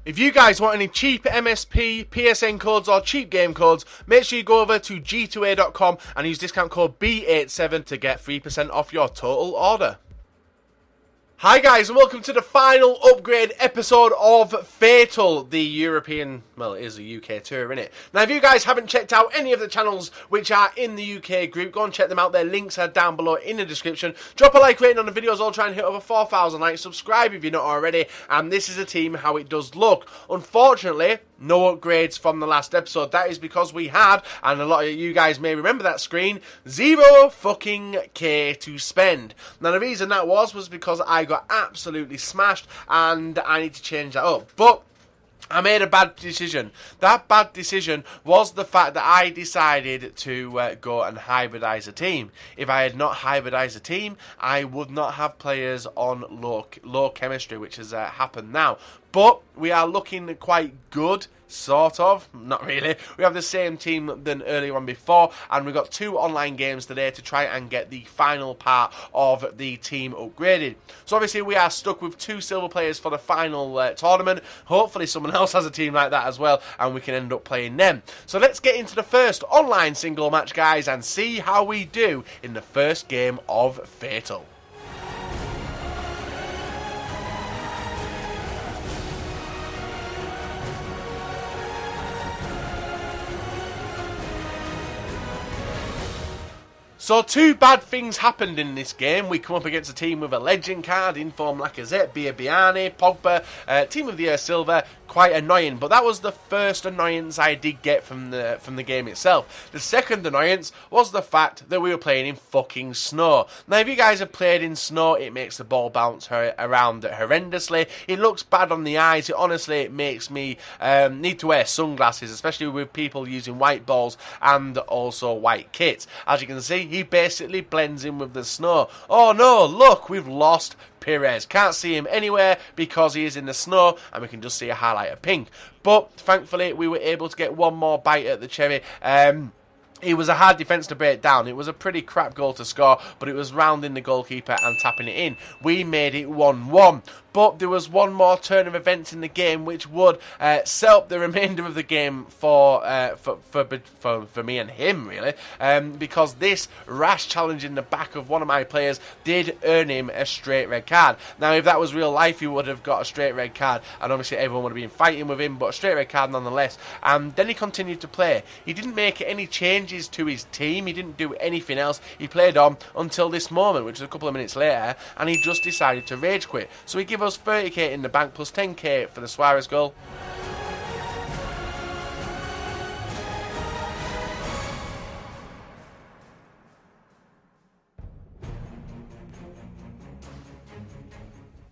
If you guys want any cheap MSP, PSN codes or cheap game codes, make sure you go over to g2a.com and use discount code B87 to get 3% off your total order. Hi guys and welcome to the final upgrade episode of F8TAL, the European, well it is a UK tour, isn't it? Now if you guys haven't checked out any of the channels which are in the UK group, go and check them out, their links are down below in the description. Drop a like rating on the videos, I'll try and hit over 4,000 likes, subscribe if you're not already, and this is a team how it does look. Unfortunately, no upgrades from the last episode. That is because we had, and a lot of you guys may remember that screen, 0 fucking K to spend. Now the reason that was because I got absolutely smashed and I need to change that up. But I made a bad decision. That bad decision was the fact that I decided to go and hybridize a team. If I had not hybridized a team, I would not have players on low chemistry, which has happened now. But we are looking quite good, sort of. Not really. We have the same team than earlier on before, and we've got 2 online games today to try and get the final part of the team upgraded. So obviously we are stuck with 2 silver players for the final tournament. Hopefully someone else has a team like that as well, and we can end up playing them. So let's get into the first online single match, guys, and see how we do in the first game of F8TAL. So 2 bad things happened in this game. We come up against a team with a legend card, Inform Lacazette, Biani, Pogba, Team of the Year Silver. Quite annoying, but that was the first annoyance I did get from the game itself. The second annoyance was the fact that we were playing in fucking snow. Now, if you guys have played in snow, it makes the ball bounce around horrendously. It looks bad on the eyes. It makes me need to wear sunglasses, especially with people using white balls and also white kits. As you can see, he basically blends in with the snow. Oh no, look, we've lost Perez. Can't see him anywhere because he is in the snow, and we can just see a highlight of pink. But thankfully we were able to get one more bite at the cherry. It was a hard defence to break down. It was a pretty crap goal to score, but it was rounding the goalkeeper and tapping it in. We made it 1-1. But there was one more turn of events in the game which would set up the remainder of the game for me and him, really. Because this rash challenge in the back of one of my players did earn him a straight red card. Now, if that was real life, he would have got a straight red card, and obviously everyone would have been fighting with him, but a straight red card nonetheless. And then he continued to play. He didn't make any changes to his team. He didn't do anything else. He played on until this moment, which was a couple of minutes later, and he just decided to rage quit. So he gave us 30k in the bank plus 10k for the Suarez goal.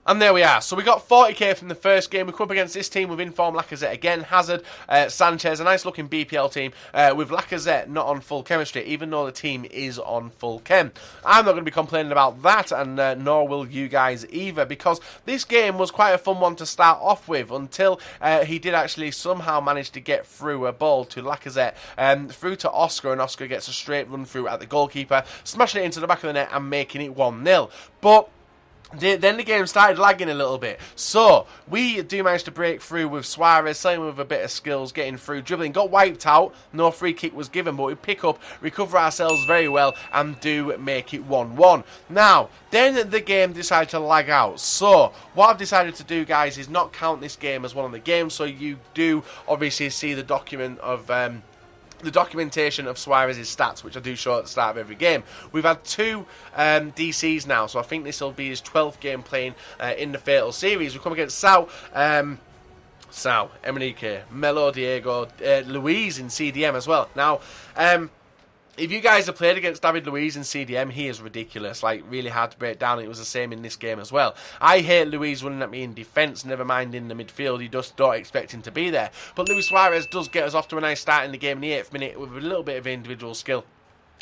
And there we are. So we got 40k from the first game. We come up against this team with Inform Lacazette again. Hazard, Sanchez, a nice looking BPL team with Lacazette not on full chemistry, even though the team is on full chem. I'm not going to be complaining about that, and nor will you guys either, because this game was quite a fun one to start off with until he did actually somehow manage to get through a ball to Lacazette, through to Oscar, and Oscar gets a straight run through at the goalkeeper, smashing it into the back of the net and making it 1-0. But then the game started lagging a little bit. So, we do manage to break through with Suarez, same with a bit of skills, getting through, dribbling. Got wiped out, no free kick was given, but we pick up, recover ourselves very well, and do make it 1-1. Now, then the game decided to lag out. So, what I've decided to do, guys, is not count this game as one of the games, so you do obviously see the document of the documentation of Suarez's stats, which I do show at the start of every game. We've had 2 DCs now, so I think this will be his 12th game playing in the F8TAL series. We come against Sal, Emenique, Melo, Diego, Luis in CDM as well. Now, if you guys have played against David Luiz in CDM, he is ridiculous, like really hard to break down. It was the same in this game as well. I hate Luiz running at me in defence, never mind in the midfield. You just don't expect him to be there. But Luis Suarez does get us off to a nice start in the game in the 8th minute with a little bit of individual skill.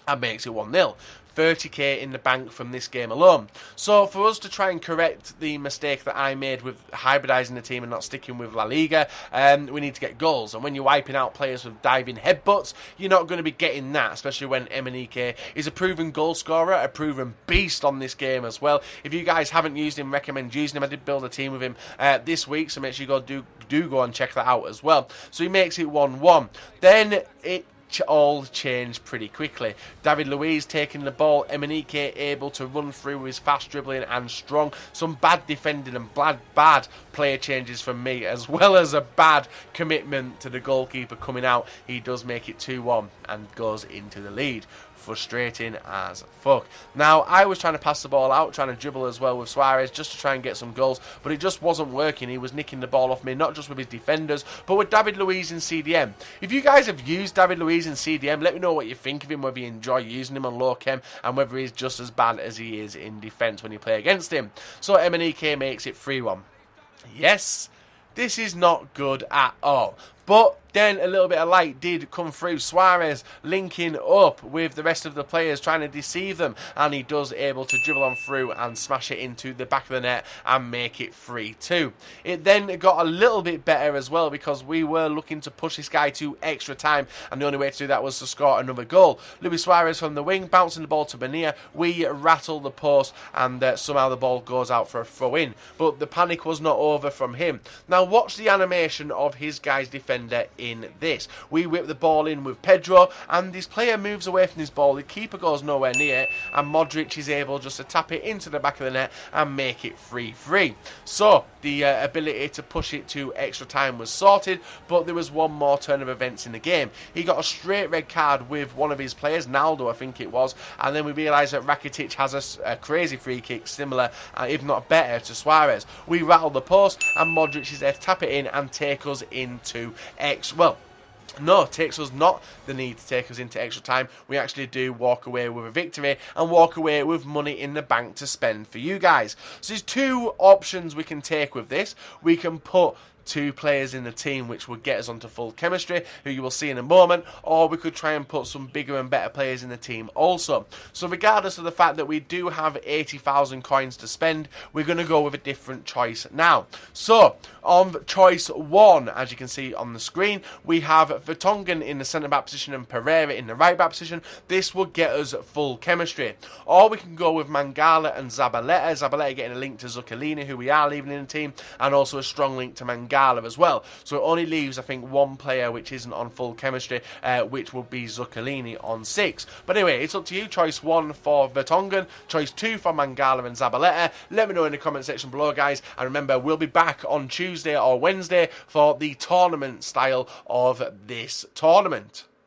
and makes it 1-0. 30k in the bank from this game alone. So for us to try and correct the mistake that I made with hybridising the team and not sticking with La Liga, we need to get goals. And when you're wiping out players with diving headbutts, you're not going to be getting that, especially when MNEK is a proven goal scorer, a proven beast on this game as well. If you guys haven't used him, recommend using him. I did build a team with him this week, so make sure you do go and check that out as well. So he makes it 1-1. Then it all changed pretty quickly. David Luiz taking the ball, MNEK able to run through with his fast dribbling and strong. Some bad defending and bad player changes from me, as well as a bad commitment to the goalkeeper coming out. He does make it 2-1 and goes into the lead. Frustrating as fuck. Now, I was trying to pass the ball out, trying to dribble as well with Suarez just to try and get some goals, but it just wasn't working. He was nicking the ball off me, not just with his defenders, but with David Luiz in CDM. If you guys have used David Luiz in CDM, let me know what you think of him, whether you enjoy using him on low chem, and whether he's just as bad as he is in defence when you play against him. So MNEK makes it 3-1. Yes, this is not good at all. But then a little bit of light did come through. Suarez linking up with the rest of the players, trying to deceive them, and he does able to dribble on through and smash it into the back of the net and make it 3-2. It then got a little bit better as well, because we were looking to push this guy to extra time, and the only way to do that was to score another goal. Luis Suarez from the wing, bouncing the ball to Bonilla. We rattle the post, and somehow the ball goes out for a throw-in. But the panic was not over from him. Now watch the animation of his guy's defender in this. We whip the ball in with Pedro, and this player moves away from his ball. The keeper goes nowhere near it, and Modric is able just to tap it into the back of the net and make it 3-3. So the ability to push it to extra time was sorted, but there was one more turn of events in the game. He got a straight red card with one of his players, Naldo I think it was, and then we realised that Rakitic has a crazy free kick similar, if not better, to Suarez. We rattle the post, and Modric is there to tap it in and take us into takes us not the need to take us into extra time. We actually do walk away with a victory and walk away with money in the bank to spend for you guys. So there's two options we can take with this. We can put two players in the team, which would get us onto full chemistry, who you will see in a moment, or we could try and put some bigger and better players in the team also. So regardless of the fact that we do have 80,000 coins to spend, we're going to go with a different choice now. So on choice 1, as you can see on the screen, we have Vertonghen in the centre back position and Pereira in the right back position. This would get us full chemistry. Or we can go with Mangala and Zabaleta. Zabaleta getting a link to Zuccolini, who we are leaving in the team, and also a strong link to Mangala as well. So it only leaves, I think, one player which isn't on full chemistry, which would be Zuccolini on 6. But anyway, it's up to you. Choice 1 for Vertonghen, choice 2 for Mangala and Zabaleta. Let me know in the comment section below, guys. And remember, we'll be back on Tuesday or Wednesday for the tournament style of this tournament.